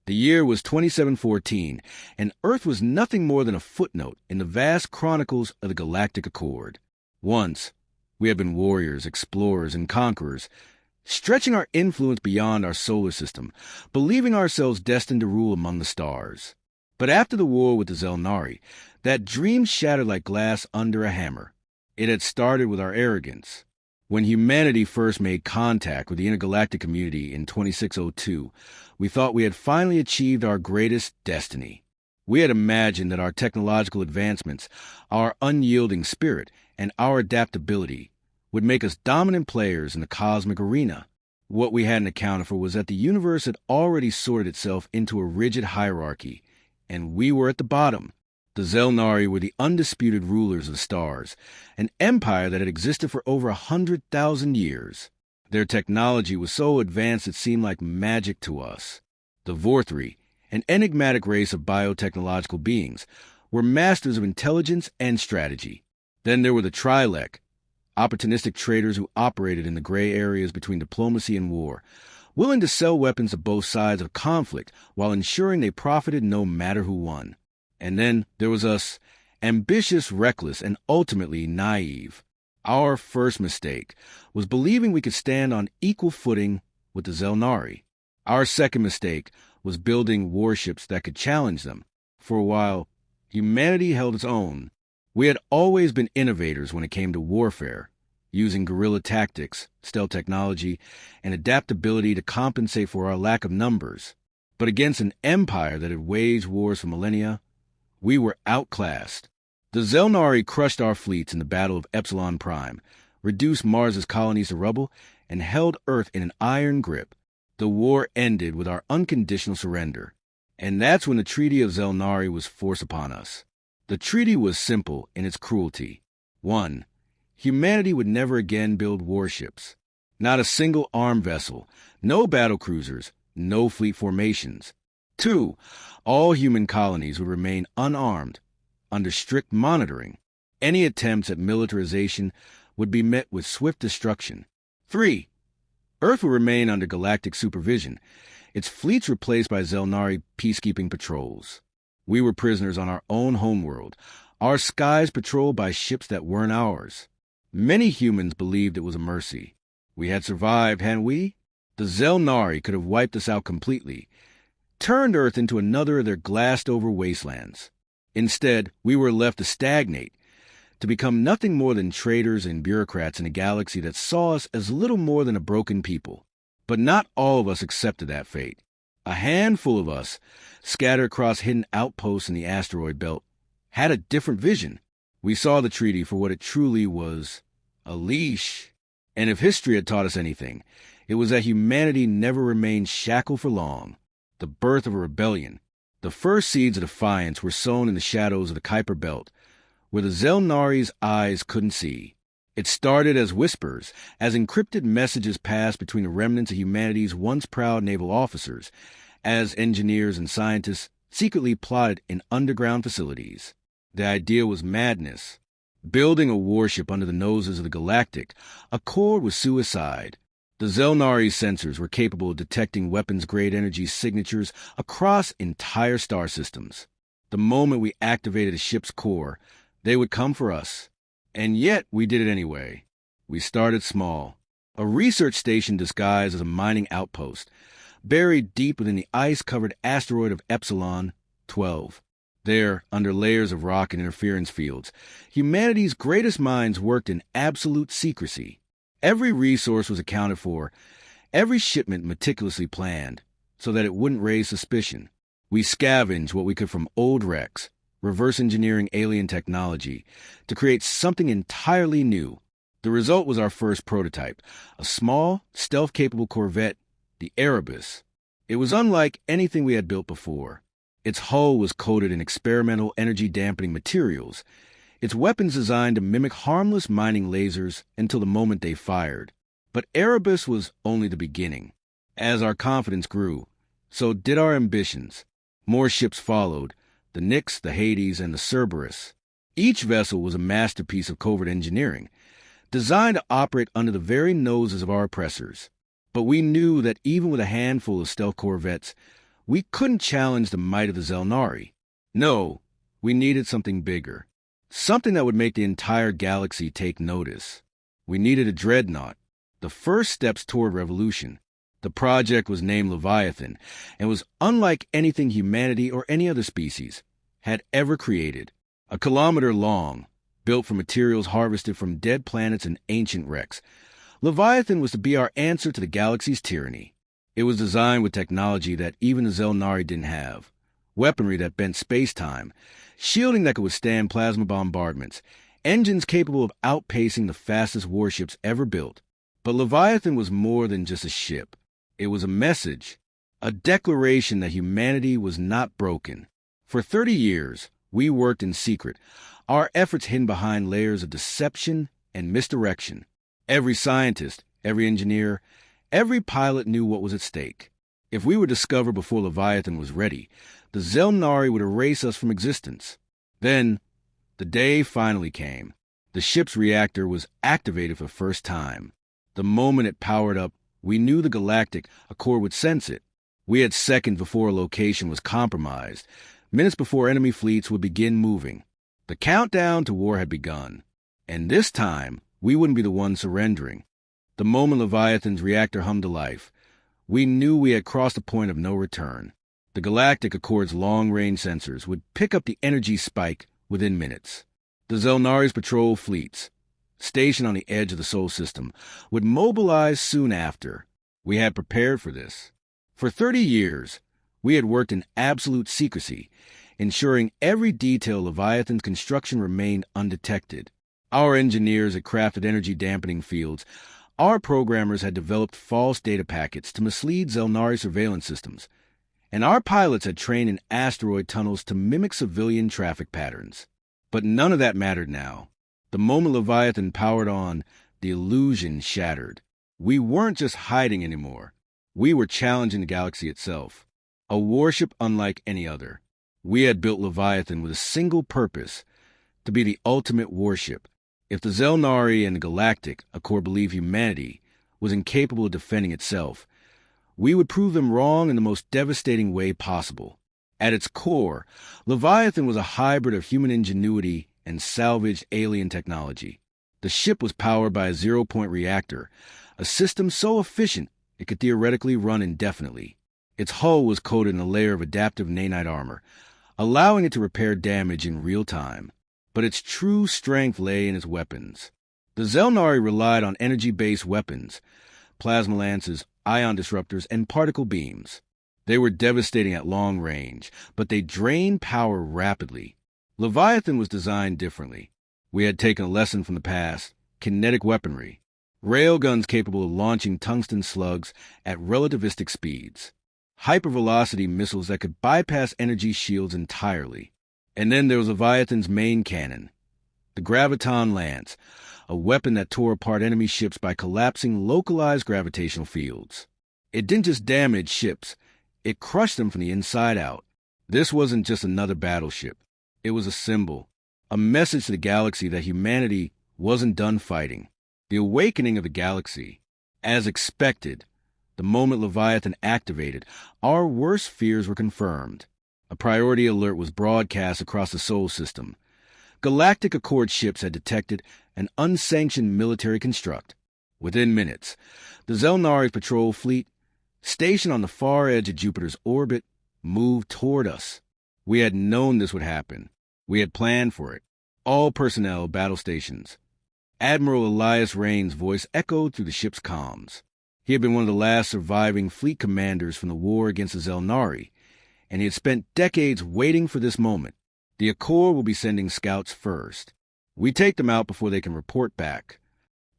The year was 2714, and Earth was nothing more than a footnote in the vast chronicles of the Galactic Accord. Once, we had been warriors, explorers, and conquerors, stretching our influence beyond our solar system, believing ourselves destined to rule among the stars. But after the war with the Zelnari, that dream shattered like glass under a hammer. It had started with our arrogance. When humanity first made contact with the intergalactic community in 2602, we thought we had finally achieved our greatest destiny. We had imagined that our technological advancements, our unyielding spirit, and our adaptability would make us dominant players in the cosmic arena. What we hadn't accounted for was that the universe had already sorted itself into a rigid hierarchy, and we were at the bottom. The Zelnari were the undisputed rulers of the stars, an empire that had existed for over 100,000 years. Their technology was so advanced it seemed like magic to us. The Vorthri, an enigmatic race of biotechnological beings, were masters of intelligence and strategy. Then there were the Trilek, opportunistic traders who operated in the gray areas between diplomacy and war, willing to sell weapons to both sides of conflict while ensuring they profited no matter who won. And then there was us, ambitious, reckless, and ultimately naive. Our first mistake was believing we could stand on equal footing with the Zelnari. Our second mistake was building warships that could challenge them. For a while, humanity held its own. We had always been innovators when it came to warfare, using guerrilla tactics, stealth technology, and adaptability to compensate for our lack of numbers. But against an empire that had waged wars for millennia, we were outclassed. The Zelnari crushed our fleets in the Battle of Epsilon Prime, reduced Mars's colonies to rubble, and held Earth in an iron grip. The war ended with our unconditional surrender. And that's when the Treaty of Zelnari was forced upon us. The treaty was simple in its cruelty. 1. Humanity would never again build warships. Not a single armed vessel, no battlecruisers, no fleet formations. 2. All human colonies would remain unarmed, under strict monitoring. Any attempts at militarization would be met with swift destruction. 3. Earth would remain under galactic supervision, its fleets replaced by Zelnari peacekeeping patrols. We were prisoners on our own homeworld, our skies patrolled by ships that weren't ours. Many humans believed it was a mercy. We had survived, hadn't we? The Zelnari could have wiped us out completely, turned Earth into another of their glassed-over wastelands. Instead, we were left to stagnate, to become nothing more than traders and bureaucrats in a galaxy that saw us as little more than a broken people. But not all of us accepted that fate. A handful of us, scattered across hidden outposts in the asteroid belt, had a different vision. We saw the treaty for what it truly was, a leash. And if history had taught us anything, it was that humanity never remained shackled for long. The birth of a rebellion. The first seeds of defiance were sown in the shadows of the Kuiper Belt, where the Zelnari's eyes couldn't see. It started as whispers, as encrypted messages passed between the remnants of humanity's once proud naval officers, as engineers and scientists secretly plotted in underground facilities. The idea was madness. Building a warship under the noses of the Galactic, accord with suicide. The Zelnari's sensors were capable of detecting weapons-grade energy signatures across entire star systems. The moment we activated a ship's core, they would come for us. And yet we did it anyway. We started small. A research station disguised as a mining outpost, buried deep within the ice-covered asteroid of Epsilon 12. There, under layers of rock and interference fields, humanity's greatest minds worked in absolute secrecy. Every resource was accounted for, every shipment meticulously planned, so that it wouldn't raise suspicion. We scavenged what we could from old wrecks, reverse engineering alien technology, to create something entirely new. The result was our first prototype, a small, stealth-capable corvette, the Erebus. It was unlike anything we had built before. Its hull was coated in experimental energy-dampening materials, its weapons designed to mimic harmless mining lasers until the moment they fired. But Erebus was only the beginning. As our confidence grew, so did our ambitions. More ships followed, the Nyx, the Hades, and the Cerberus. Each vessel was a masterpiece of covert engineering, designed to operate under the very noses of our oppressors. But we knew that even with a handful of stealth corvettes, We couldn't challenge the might of the Zelnari. No, we needed something bigger. Something that would make the entire galaxy take notice. We needed a dreadnought, the first steps toward revolution. The project was named Leviathan and was unlike anything humanity or any other species had ever created. A kilometer long, built from materials harvested from dead planets and ancient wrecks, Leviathan was to be our answer to the galaxy's tyranny. It was designed with technology that even the Zelnari didn't have, weaponry that bent space-time, shielding that could withstand plasma bombardments, engines capable of outpacing the fastest warships ever built. But Leviathan was more than just a ship. It was a message, a declaration that humanity was not broken. For 30 years, we worked in secret, our efforts hidden behind layers of deception and misdirection. Every scientist, every engineer, every pilot knew what was at stake. If we were discovered before Leviathan was ready, the Zelnari would erase us from existence. Then, the day finally came. The ship's reactor was activated for the first time. The moment it powered up, we knew the Galactic Accord would sense it. We had seconds before a location was compromised, minutes before enemy fleets would begin moving. The countdown to war had begun. And this time, we wouldn't be the ones surrendering. The moment Leviathan's reactor hummed to life, we knew we had crossed a point of no return. The Galactic Accord's long-range sensors would pick up the energy spike within minutes. The Zelnari's patrol fleets, stationed on the edge of the Sol system, would mobilize soon after. We had prepared for this. For 30 years, we had worked in absolute secrecy, ensuring every detail of Leviathan's construction remained undetected. Our engineers had crafted energy-dampening fields. Our programmers had developed false data packets to mislead Zelnari surveillance systems. And our pilots had trained in asteroid tunnels to mimic civilian traffic patterns. But none of that mattered now. The moment Leviathan powered on, the illusion shattered. We weren't just hiding anymore. We were challenging the galaxy itself. A warship unlike any other. We had built Leviathan with a single purpose, to be the ultimate warship. If the Zelnari and the Galactic Accord believed humanity was incapable of defending itself, we would prove them wrong in the most devastating way possible. At its core, Leviathan was a hybrid of human ingenuity and salvaged alien technology. The ship was powered by a zero-point reactor, a system so efficient it could theoretically run indefinitely. Its hull was coated in a layer of adaptive nanite armor, allowing it to repair damage in real time. But its true strength lay in its weapons. The Zelnari relied on energy-based weapons, plasma lances, ion disruptors, and particle beams. They were devastating at long range, but they drained power rapidly. Leviathan was designed differently. We had taken a lesson from the past: kinetic weaponry. Railguns capable of launching tungsten slugs at relativistic speeds. Hypervelocity missiles that could bypass energy shields entirely. And then there was Leviathan's main cannon, the Graviton Lance, a weapon that tore apart enemy ships by collapsing localized gravitational fields. It didn't just damage ships, it crushed them from the inside out. This wasn't just another battleship. It was a symbol, a message to the galaxy that humanity wasn't done fighting. The awakening of the galaxy. As expected, the moment Leviathan activated, our worst fears were confirmed. A priority alert was broadcast across the Sol system. Galactic Accord ships had detected an unsanctioned military construct. Within minutes, the Zelnari patrol fleet, stationed on the far edge of Jupiter's orbit, moved toward us. We had known this would happen. We had planned for it. All personnel, battle stations. Admiral Elias Rain's voice echoed through the ship's comms. He had been one of the last surviving fleet commanders from the war against the Zelnari, and he had spent decades waiting for this moment. The Accord will be sending scouts first. We take them out before they can report back.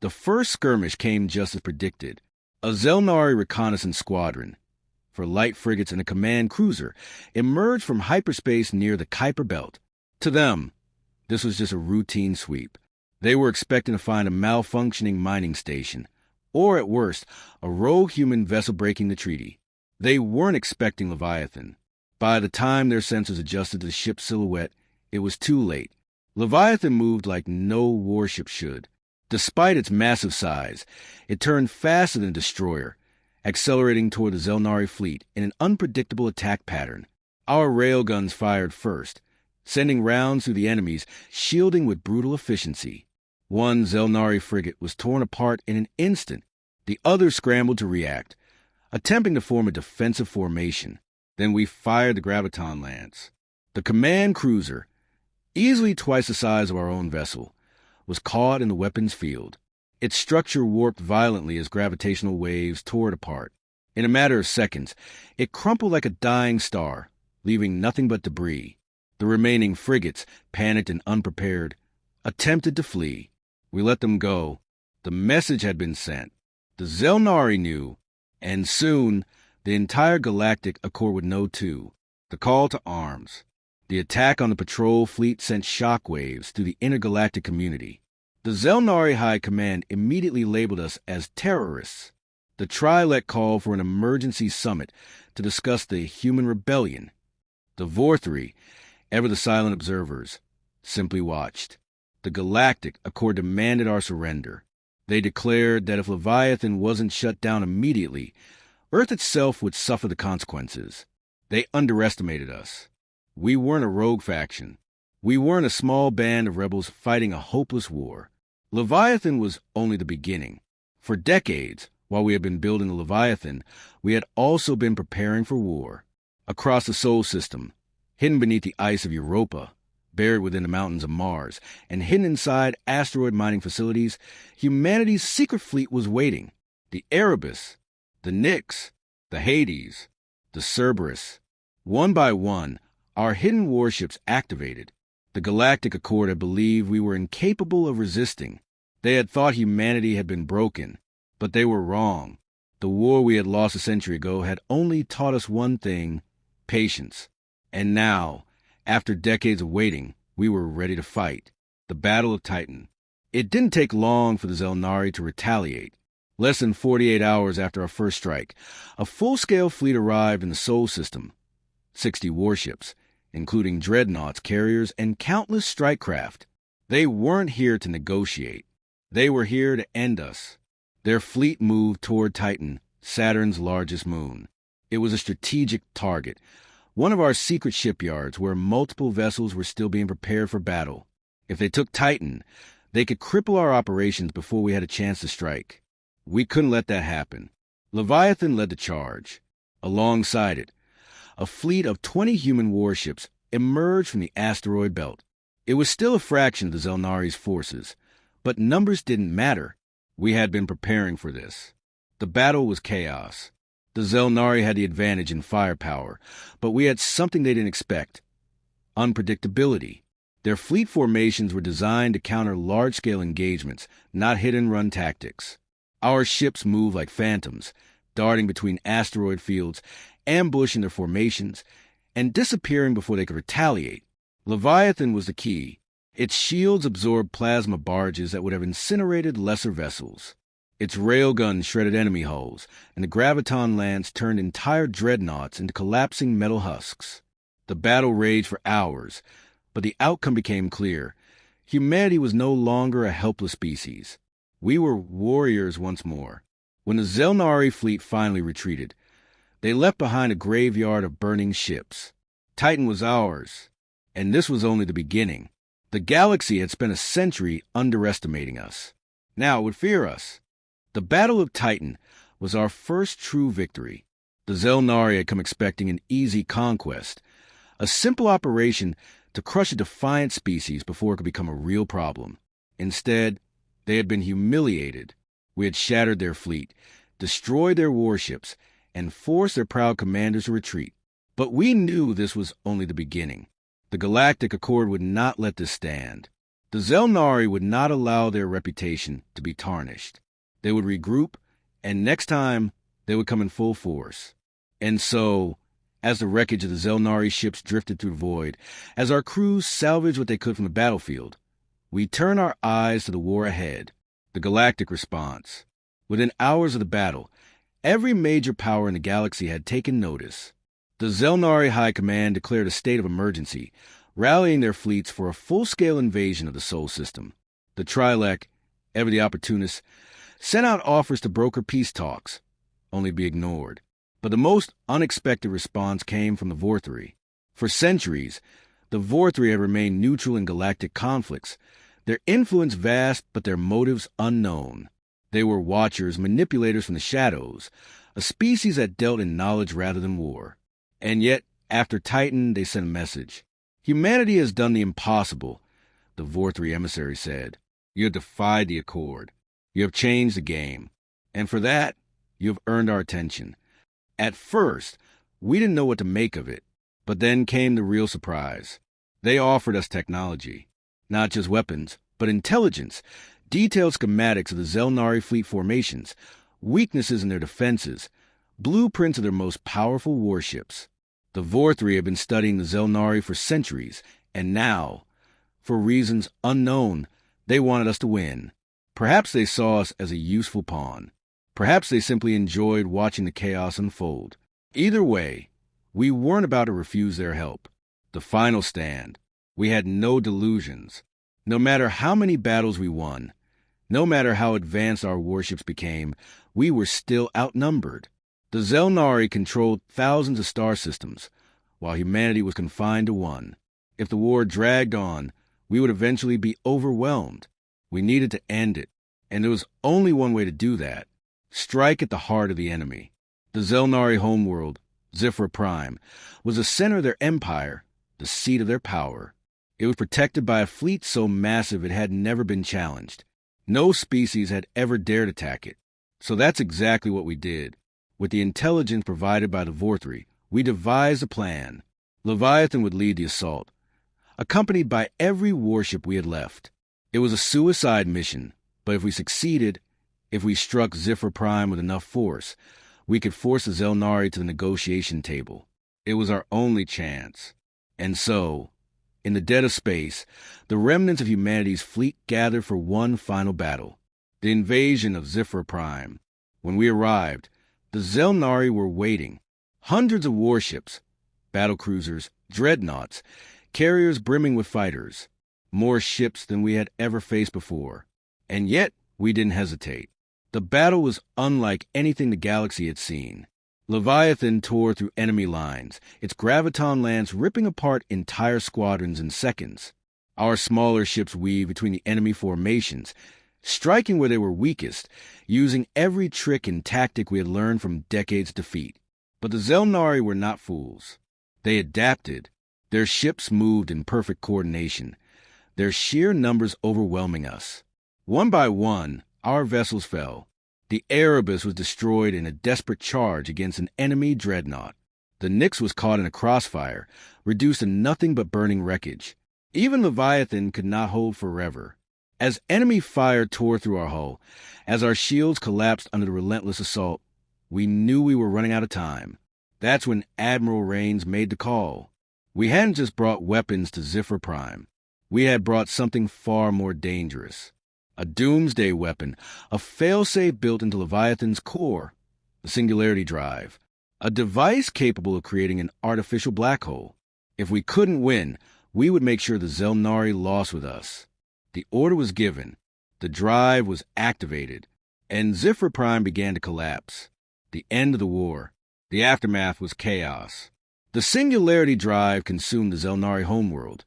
The first skirmish came just as predicted. A Zelnari reconnaissance squadron, for light frigates and a command cruiser, emerged from hyperspace near the Kuiper Belt. To them, this was just a routine sweep. They were expecting to find a malfunctioning mining station, or at worst, a rogue human vessel breaking the treaty. They weren't expecting Leviathan. By the time their sensors adjusted to the ship's silhouette, it was too late. Leviathan moved like no warship should. Despite its massive size, it turned faster than a destroyer, accelerating toward the Zelnari fleet in an unpredictable attack pattern. Our railguns fired first, sending rounds through the enemies, shielding with brutal efficiency. One Zelnari frigate was torn apart in an instant. The others scrambled to react, attempting to form a defensive formation. Then we fired the graviton lance. The command cruiser, easily twice the size of our own vessel, was caught in the weapons field. Its structure warped violently as gravitational waves tore it apart. In a matter of seconds, it crumpled like a dying star, leaving nothing but debris. The remaining frigates, panicked and unprepared, attempted to flee. We let them go. The message had been sent. The Zelnari knew, and soon the entire galactic accord would know too. The call to arms. The attack on the patrol fleet sent shockwaves through the intergalactic community. The Zelnari High Command immediately labeled us as terrorists. The Trilec called for an emergency summit to discuss the human rebellion. The Vorthri, ever the silent observers, simply watched. The Galactic Accord demanded our surrender. They declared that if Leviathan wasn't shut down immediately, Earth itself would suffer the consequences. They underestimated us. We weren't a rogue faction. We weren't a small band of rebels fighting a hopeless war. Leviathan was only the beginning. For decades, while we had been building the Leviathan, we had also been preparing for war. Across the Sol system, hidden beneath the ice of Europa, buried within the mountains of Mars, and hidden inside asteroid mining facilities, humanity's secret fleet was waiting. The Erebus, the Nyx, the Hades, the Cerberus. One by one, our hidden warships activated. The Galactic Accord had believed we were incapable of resisting. They had thought humanity had been broken, but they were wrong. The war we had lost a century ago had only taught us one thing: patience. And now, after decades of waiting, we were ready to fight. The Battle of Titan. It didn't take long for the Zelnari to retaliate. Less than 48 hours after our first strike, a full-scale fleet arrived in the Sol system. 60 warships, including dreadnoughts, carriers, and countless strike craft. They weren't here to negotiate. They were here to end us. Their fleet moved toward Titan, Saturn's largest moon. It was a strategic target, one of our secret shipyards where multiple vessels were still being prepared for battle. If they took Titan, they could cripple our operations before we had a chance to strike. We couldn't let that happen. Leviathan led the charge. Alongside it, a fleet of 20 human warships emerged from the asteroid belt. It was still a fraction of the Zelnari's forces, but numbers didn't matter. We had been preparing for this. The battle was chaos. The Zelnari had the advantage in firepower, but we had something they didn't expect: unpredictability. Their fleet formations were designed to counter large-scale engagements, not hit-and-run tactics. Our ships moved like phantoms, darting between asteroid fields, ambushing their formations, and disappearing before they could retaliate. Leviathan was the key. Its shields absorbed plasma barges that would have incinerated lesser vessels. Its railguns shredded enemy hulls, and the graviton lance turned entire dreadnoughts into collapsing metal husks. The battle raged for hours, but the outcome became clear. Humanity was no longer a helpless species. We were warriors once more. When the Zelnari fleet finally retreated, they left behind a graveyard of burning ships. Titan was ours, and this was only the beginning. The galaxy had spent a century underestimating us. Now it would fear us. The Battle of Titan was our first true victory. The Zelnari had come expecting an easy conquest, a simple operation to crush a defiant species before it could become a real problem. Instead, they had been humiliated. We had shattered their fleet, destroyed their warships, and forced their proud commanders to retreat. But we knew this was only the beginning. The Galactic Accord would not let this stand. The Zelnari would not allow their reputation to be tarnished. They would regroup, and next time, they would come in full force. And so, as the wreckage of the Zelnari ships drifted through the void, as our crews salvaged what they could from the battlefield, we turned our eyes to the war ahead, the galactic response. Within hours of the battle, every major power in the galaxy had taken notice. The Zelnari High Command declared a state of emergency, rallying their fleets for a full-scale invasion of the Sol system. The Trilec, ever the opportunists, sent out offers to broker peace talks. only be ignored. But the most unexpected response came from the Vorthree. For centuries, the Vorthree had remained neutral in galactic conflicts, their influence vast but their motives unknown. They were watchers, manipulators from the shadows, a species that dealt in knowledge rather than war. And yet, after Titan, they sent a message. Humanity has done the impossible, the Vorthree emissary said. You have defied the Accord. You have changed the game. And for that, you have earned our attention. At first, we didn't know what to make of it. But then came the real surprise. They offered us technology. Not just weapons, but intelligence, detailed schematics of the Zelnari fleet formations, weaknesses in their defenses, blueprints of their most powerful warships. The Vorthree have been studying the Zelnari for centuries, and now, for reasons unknown, they wanted us to win. Perhaps they saw us as a useful pawn. Perhaps they simply enjoyed watching the chaos unfold. Either way, we weren't about to refuse their help. The final stand. We had no delusions. No matter how many battles we won, no matter how advanced our warships became, we were still outnumbered. The Zelnari controlled thousands of star systems, while humanity was confined to one. If the war dragged on, we would eventually be overwhelmed. We needed to end it, and there was only one way to do that. Strike at the heart of the enemy. The Zelnari homeworld, Zifra Prime, was the center of their empire, the seat of their power. It was protected by a fleet so massive it had never been challenged. No species had ever dared attack it. So that's exactly what we did. With the intelligence provided by the Vorthree, we devised a plan. Leviathan would lead the assault, accompanied by every warship we had left. It was a suicide mission, but if we succeeded, if we struck Zifra Prime with enough force, we could force the Zelnari to the negotiation table. It was our only chance. And so, in the dead of space, the remnants of humanity's fleet gathered for one final battle, the invasion of Zifra Prime. When we arrived, the Zelnari were waiting. Hundreds of warships, battlecruisers, dreadnoughts, carriers brimming with fighters, more ships than we had ever faced before. And yet, we didn't hesitate. The battle was unlike anything the galaxy had seen. Leviathan tore through enemy lines, its graviton lance ripping apart entire squadrons in seconds. Our smaller ships weaved between the enemy formations, striking where they were weakest, using every trick and tactic we had learned from decades of defeat. But the Zelnari were not fools. They adapted. Their ships moved in perfect coordination, their sheer numbers overwhelming us. One by one, our vessels fell. The Erebus was destroyed in a desperate charge against an enemy dreadnought. The Nyx was caught in a crossfire, reduced to nothing but burning wreckage. Even Leviathan could not hold forever. As enemy fire tore through our hull, as our shields collapsed under the relentless assault, we knew we were running out of time. That's when Admiral Rains made the call. We hadn't just brought weapons to Zifra Prime. We had brought something far more dangerous. A doomsday weapon, a failsafe built into Leviathan's core, the Singularity Drive, a device capable of creating an artificial black hole. If we couldn't win, we would make sure the Zelnari lost with us. The order was given, the drive was activated, and Zifra Prime began to collapse. The end of the war. The aftermath was chaos. The Singularity Drive consumed the Zelnari homeworld,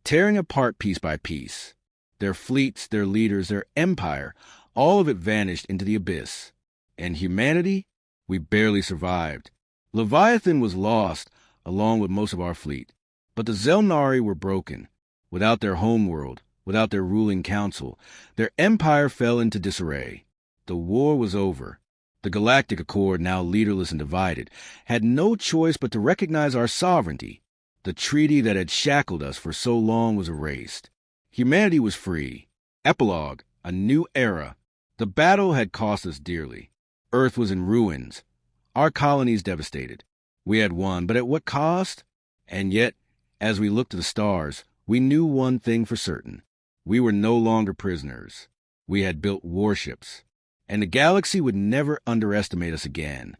tearing apart piece by piece. Their fleets, their leaders, their empire, all of it vanished into the abyss. And humanity? We barely survived. Leviathan was lost, along with most of our fleet. But the Zelnari were broken. Without their homeworld, without their ruling council, their empire fell into disarray. The war was over. The Galactic Accord, now leaderless and divided, had no choice but to recognize our sovereignty. The treaty that had shackled us for so long was erased. Humanity was free. Epilogue, a new era. The battle had cost us dearly. Earth was in ruins. Our colonies devastated. We had won, but at what cost? And yet, as we looked to the stars, we knew one thing for certain. We were no longer prisoners. We had built warships. And the galaxy would never underestimate us again.